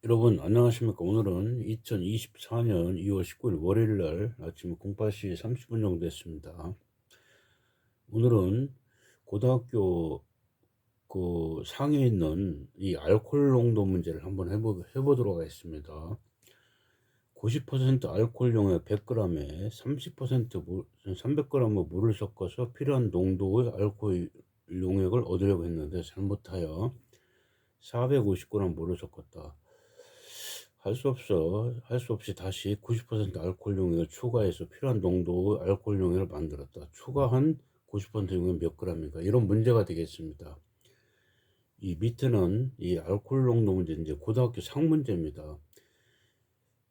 여러분 안녕하십니까. 오늘은 2024년 2월 19일 월요일날 아침 08시 30분 정도 됐습니다. 오늘은 고등학교 그 상에 있는 이 알코올 농도 문제를 한번 해보도록 하겠습니다. 90% 알코올용액 100g에 30% 300g의 물을 섞어서 필요한 농도의 알코올 용액을 얻으려고 했는데 잘못하여 450g 물을 섞었다. 할 수 없이 다시 90% 알코올 용액을 추가해서 필요한 농도의 알코올 용액을 만들었다. 추가한 90% 용액 몇 g입니까? 이런 문제가 되겠습니다. 이 밑에는 이 알코올 농도 문제, 이제 고등학교 상 문제입니다.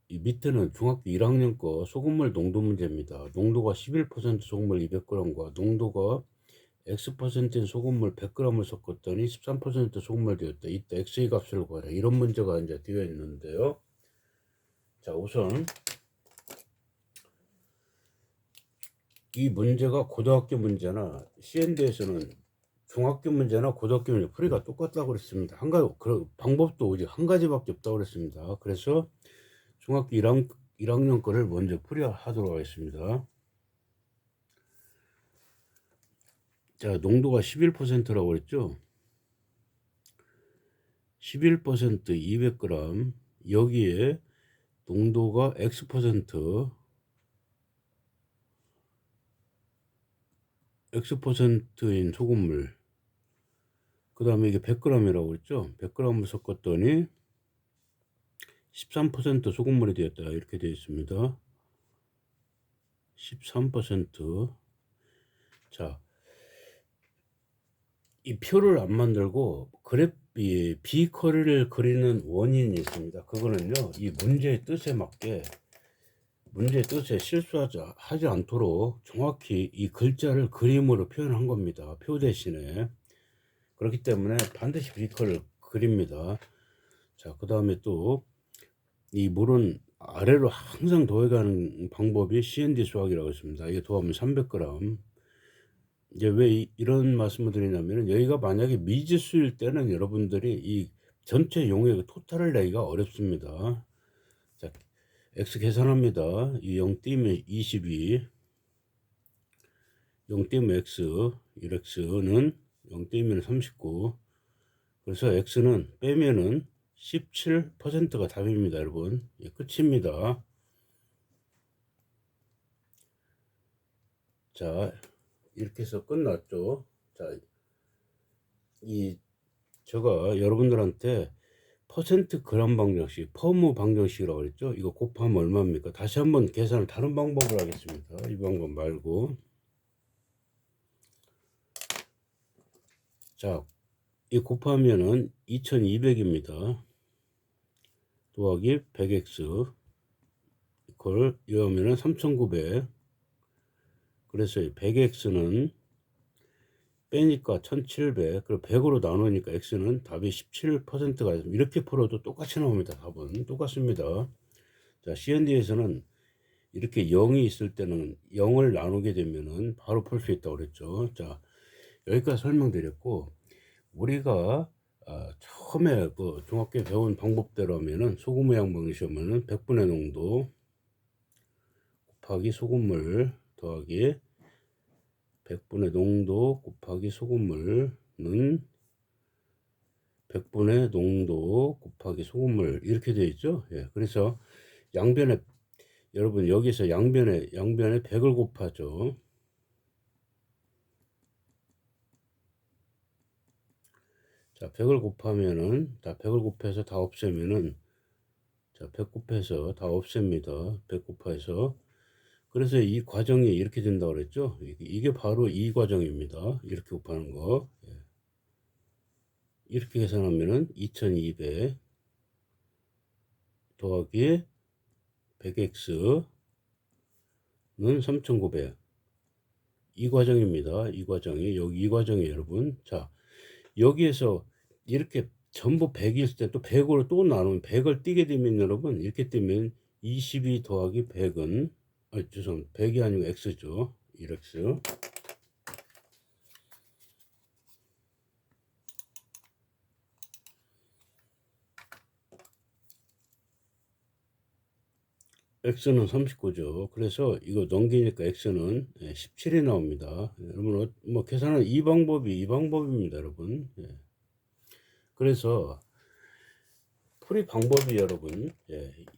이 밑에는 중학교 1학년 거 소금물 농도 문제입니다. 농도가 11% 소금물 200g과 농도가 X%인 소금물 100g을 섞었더니 13% 소금물 되었다. 이때 X의 값을 구하라. 이런 문제가 이제 되어 있는데요. 자, 우선 이 문제가 고등학교 문제나 CND에서는 중학교 문제나 고등학교 문제 풀이가 똑같다고 그랬습니다. 한 가지 방법도 오직 한 가지밖에 없다고 그랬습니다. 그래서 중학교 1학년 거를 먼저 풀이하도록 하겠습니다. 자, 농도가 11%라고 그랬죠. 11% 200g, 여기에 농도가 X%인 소금물, 그 다음에 이게 100g이라고 그랬죠. 100g을 섞었더니 13% 소금물이 되었다. 이렇게 되어 있습니다. 13%. 자, 이 표를 안 만들고 이 비커리를 그리는 원인이 있습니다. 그거는요, 이 문제의 뜻에 맞게, 문제의 뜻에 실수하지 않도록 정확히 이 글자를 그림으로 표현한 겁니다. 표 대신에. 그렇기 때문에 반드시 비커를 그립니다. 자, 그 다음에 또 이 물은 아래로 항상 더해가는 방법이 CND 수학이라고 했습니다. 이게 더하면 300g. 이제 왜 이런 말씀을 드리냐면, 여기가 만약에 미지수일 때는 여러분들이 이 전체 용액의 토탈을 내기가 어렵습니다. 자, X 계산합니다. 이 0 띄면 22, 0 띄면 X, 1X는 0 띄면 39. 그래서 X는 빼면은 17%가 답입니다, 여러분. 예, 끝입니다. 자, 이렇게 해서 끝났죠. 자, 제가 여러분들한테 퍼센트 그램 방정식, 퍼무 방정식이라고 그랬죠. 이거 곱하면 얼마입니까? 다시 한번 계산을 다른 방법으로 하겠습니다. 이 방법 말고. 자, 이 곱하면은 2200입니다. 더하기 100x 이걸 이하면은 3900. 그래서 100x는 빼니까 1700, 그리고 100으로 나누니까 x는 답이 17%가 이렇게 풀어도 똑같이 나옵니다. 답은 똑같습니다. 자, CND에서는 이렇게 0이 있을 때는 0을 나누게 되면은 바로 풀 수 있다고 그랬죠. 자, 여기까지 설명드렸고, 우리가 처음에 그 중학교 배운 방법대로 하면은 소금의 양방을 시험에는 100분의 농도 곱하기 소금물 더하기 100분의 농도 곱하기 소금물은 100분의 농도 곱하기 소금물 이렇게 되어 있죠. 예, 그래서 양변에, 여러분 여기서 양변에 100을 곱하죠. 자, 100을 곱하면은, 자, 100을 곱해서 다 없애면은, 자, 100 곱해서 다 없앱니다. 100 곱해서. 그래서 이 과정이 이렇게 된다고 그랬죠. 이게 바로 이 과정입니다. 이렇게 곱하는 거. 예. 이렇게 계산하면은 2200 더하기 100x는 3900. 이 과정입니다. 이 과정이, 여기 이 과정이 여러분. 자, 여기에서 이렇게 전부 100일 때 또 100으로 또 나누면 100을 띄게 되면 여러분, 이렇게 되면 22 더하기 100은, 죄송합니다. 100이 아니고 x죠. 1x. x는 39죠. 그래서 이거 넘기니까 x는 17이 나옵니다. 여러분 뭐 계산은 이 방법입니다, 여러분. 그래서 풀이 방법이 여러분,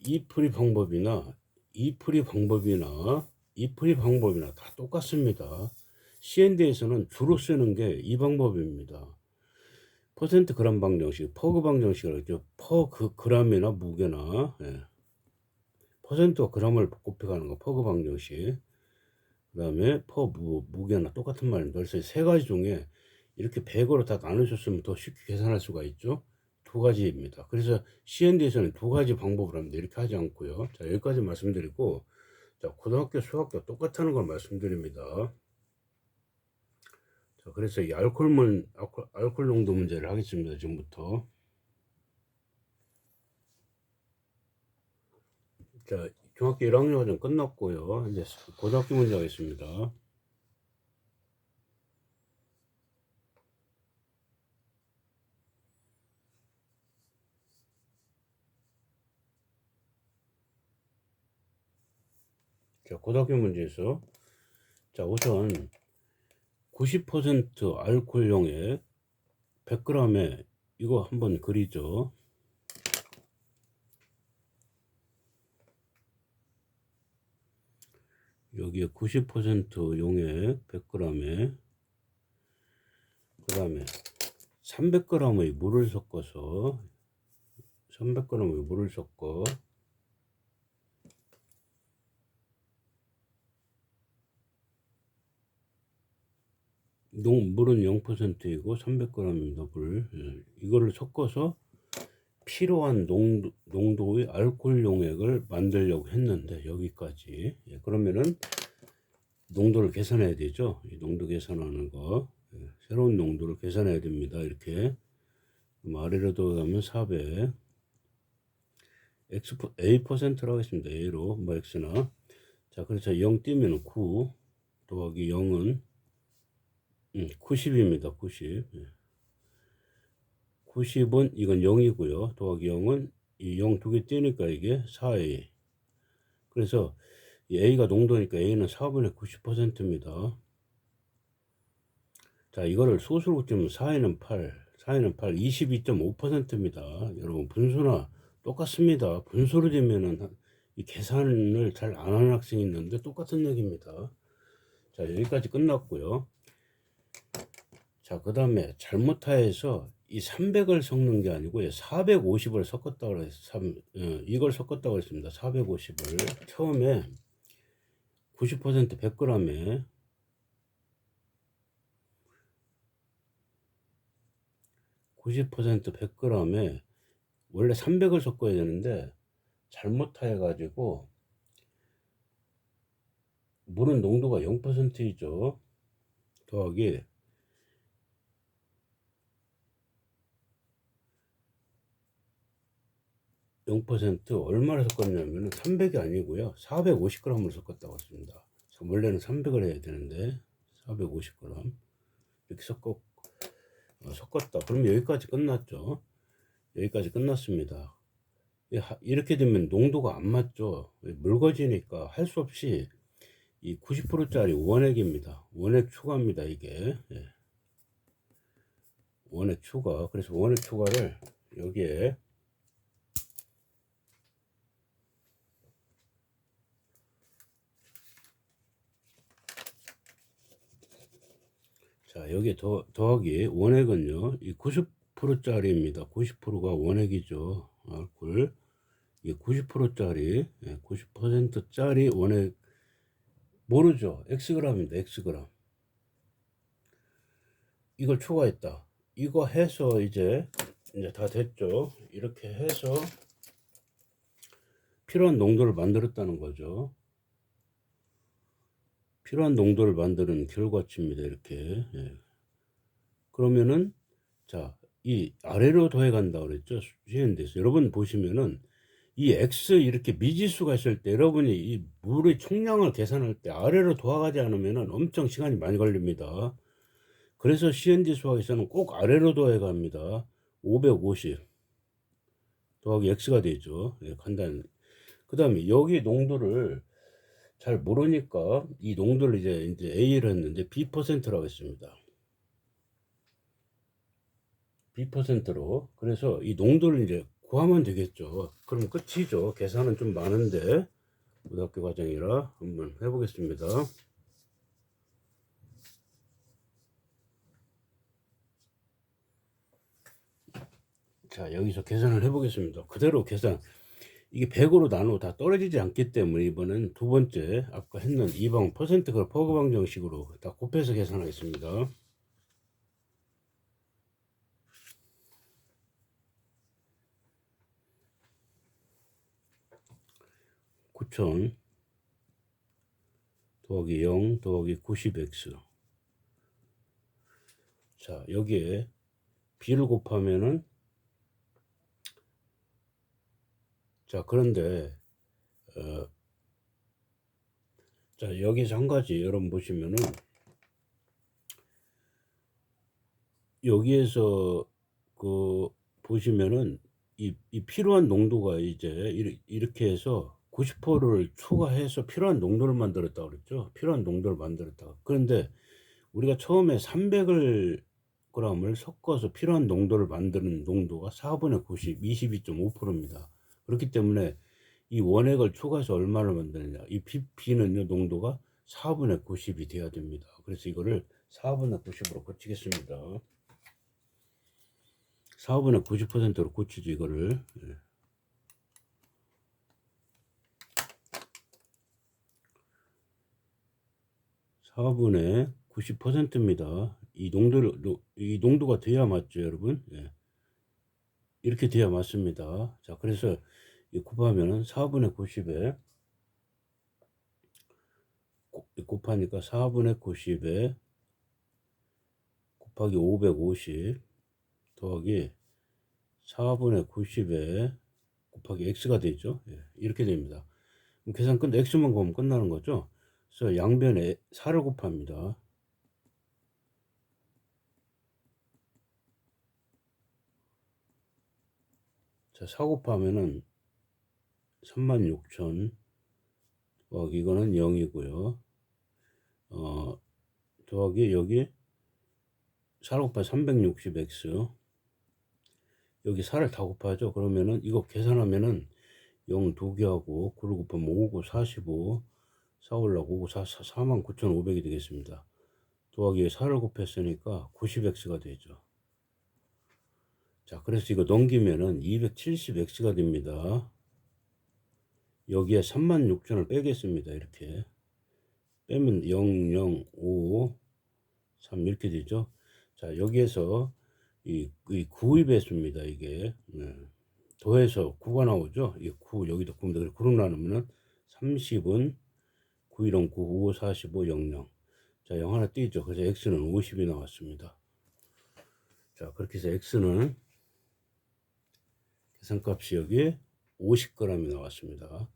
이 풀이 방법이나 이 풀이 방법이나 이 풀이 방법이나 다 똑같습니다. C&D에서는 주로 쓰는 게 이 방법입니다. 퍼센트 그램 방정식, 퍼그 방정식을 하죠. 퍼 그램이나 무게나, 퍼센트와 그램을 곱해가는 거, 퍼그 방정식. 그 다음에 퍼 무게나 똑같은 말입니다. 그래서 세 가지 중에 이렇게 100으로 다 나누셨으면 더 쉽게 계산할 수가 있죠. 두 가지입니다. 그래서 C&D에서는 두 가지 방법을 합니다. 이렇게 하지 않고요. 자, 여기까지 말씀드리고, 자, 고등학교 수학과 똑같다는 걸 말씀드립니다. 자, 그래서 이 알코올 농도 문제를 하겠습니다. 지금부터. 자, 중학교 1학년 과정 끝났고요. 이제 고등학교 문제 하겠습니다. 자, 고등학교 문제에서, 자, 우선 90% 알코올용에 100g에 이거 한번 그리죠. 여기에 90% 용액 100g에 그 다음에 300g의 물을 섞어서 300g의 물을 섞어 물은 0%이고 300g입니다. 물. 이거를 섞어서 필요한 농도의 알코올 용액을 만들려고 했는데 여기까지. 그러면은 농도를 계산해야 되죠. 이 농도 계산하는 거. 새로운 농도를 계산해야 됩니다. 이렇게. 아래로 들어가면 400. A%로 하겠습니다. A로. 뭐 X나. 자, 그래서 0 띄면 9 더하기 0은 90입니다. 90. 90은 이건 0이고요. 더하기 0은 이 0 두 개 띄니까 이게 4A. 그래서 이 A가 농도니까 A는 4분의 90%입니다. 자, 이거를 소수로 찌면 4에는 8, 4에는 8, 22.5%입니다. 여러분, 분수나 똑같습니다. 분수로 재면은 이 계산을 잘 안 하는 학생이 있는데 똑같은 얘기입니다. 자, 여기까지 끝났고요. 자, 그 다음에 잘못하여서 이 300을 섞는 게 아니고 450을 섞었다고 그랬어요. 이걸 섞었다고 했습니다. 450을 처음에 90% 100g에 90% 100g에 원래 300을 섞어야 되는데 잘못해 가지고 물은 농도가 0%이죠. 더하기 0% 얼마를 섞었냐면 300이 아니고요. 450g을 섞었다고 했습니다. 원래는 300을 해야 되는데 450g 이렇게 섞었다. 그럼 여기까지 끝났죠. 여기까지 끝났습니다. 이렇게 되면 농도가 안 맞죠. 묽어지니까 할 수 없이 이 90%짜리 원액입니다. 원액 추가입니다. 이게 원액 추가. 그래서 원액 추가를 여기에 자, 여기 더하기 원액은요. 이 90%짜리입니다. 90%가 원액이죠. 알코올. 이게 90%짜리, 90%짜리 원액 모르죠. Xg입니다. Xg. 이걸 추가했다. 이거 해서 이제 다 됐죠. 이렇게 해서 필요한 농도를 만들었다는 거죠. 필요한 농도를 만드는 결과치입니다. 이렇게. 그러면은 자, 이 아래로 더해 간다 그랬죠. 시행돼서 여러분 보시면은 이 X 이렇게 미지수가 있을 때 여러분이 이 물의 총량을 계산할 때 아래로 더하지 않으면은 엄청 시간이 많이 걸립니다. 그래서 CND 수학에서는 꼭 아래로 더해 갑니다. 550 더하기 X가 되죠. 간단. 그 다음에 여기 농도를 잘 모르니까 이 농도를 이제 A를 했는데 B%라고 했습니다. B%로. 그래서 이 농도를 이제 구하면 되겠죠. 그럼 끝이죠. 계산은 좀 많은데 고등학교 과정이라 한번 해보겠습니다. 자, 여기서 계산을 해보겠습니다. 그대로 계산. 이게 100으로 나누고 다 떨어지지 않기 때문에 이번엔 두 번째 아까 했는 이방 퍼센트가 퍼그 방정식으로 다 곱해서 계산하겠습니다. 9000 더하기 0 더하기 90x. 자, 여기에 b를 곱하면은, 자, 그런데 자, 여기서 한 가지 여러분 보시면은, 여기에서 그 보시면은 이 필요한 농도가 이제 이렇게 해서 90%를 추가해서 필요한 농도를 만들었다 그랬죠. 필요한 농도를 만들었다. 그런데 우리가 처음에 300을 g을 섞어서 필요한 농도를 만드는 농도가 4분의 90, 22.5%입니다. 그렇기 때문에 이 원액을 추가해서 얼마를 만드느냐, 이 B는요 농도가 4분의 90이 돼야 됩니다. 그래서 이거를 4분의 90으로 고치겠습니다. 4분의 90%로 고치죠 이거를. 4분의 90%입니다. 이 농도가 돼야 맞죠 여러분. 예. 이렇게 돼야 맞습니다. 자, 그래서 곱하면은 4분의 90에 곱하니까 4분의 90에 곱하기 550 더하기 4분의 90에 곱하기 x가 되죠. 예, 이렇게 됩니다. 그럼 계산 끝 x만 곱하면 끝나는 거죠. 그래서 양변에 4를 곱합니다. 자, 4 곱하면은 36,000 더하기 이거는 0이고요. 더하기 여기 4 곱하기 360x 여기 4를 다 곱하죠. 그러면은 이거 계산하면은 0 2개하고 9를 곱하면 5, 9, 45 4 올라오고 49,500이 되겠습니다. 더하기 4를 곱했으니까 90x가 되죠. 자, 그래서 이거 넘기면은 270x가 됩니다. 여기에 36,000을 빼겠습니다. 이렇게 빼면 0, 0, 5, 3 이렇게 되죠. 자, 여기에서 이 9의 배수입니다. 이게 더해서 9가 나오죠. 이 9 여기다 9입니다. 9로 나누면은 30은 9, 1, 9, 5, 45, 00. 자, 0 하나 띄죠. 그래서 x는 50이 나왔습니다. 자, 그렇게 해서 x는 계산값이 여기 50g이 나왔습니다.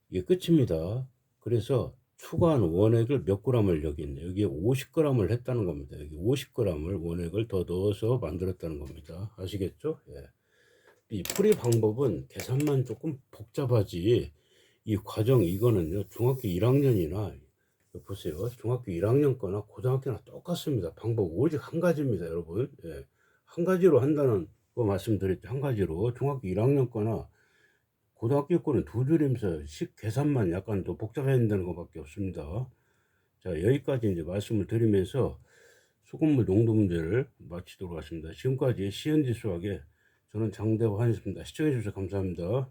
이게 끝입니다. 그래서 추가한 원액을 몇 g을 여기 있네. 여기에 50g을 했다는 겁니다. 여기 50g을 원액을 더 넣어서 만들었다는 겁니다. 아시겠죠? 예. 이 풀이 방법은 계산만 조금 복잡하지 이 과정 이거는요 중학교 1학년이나 보세요. 중학교 1학년 거나 고등학교나 똑같습니다. 방법 오직 한 가지입니다. 여러분. 예. 한 가지로 한다는 거 말씀드렸죠. 한 가지로 중학교 1학년 거나 고등학교 거는 두 줄이면서 식 계산만 약간 더 복잡해야 된다는 것밖에 없습니다. 자, 여기까지 이제 말씀을 드리면서 수돗물 농도 문제를 마치도록 하겠습니다. 지금까지 시현지 수학의 저는 장대호 한이었습니다. 시청해 주셔서 감사합니다.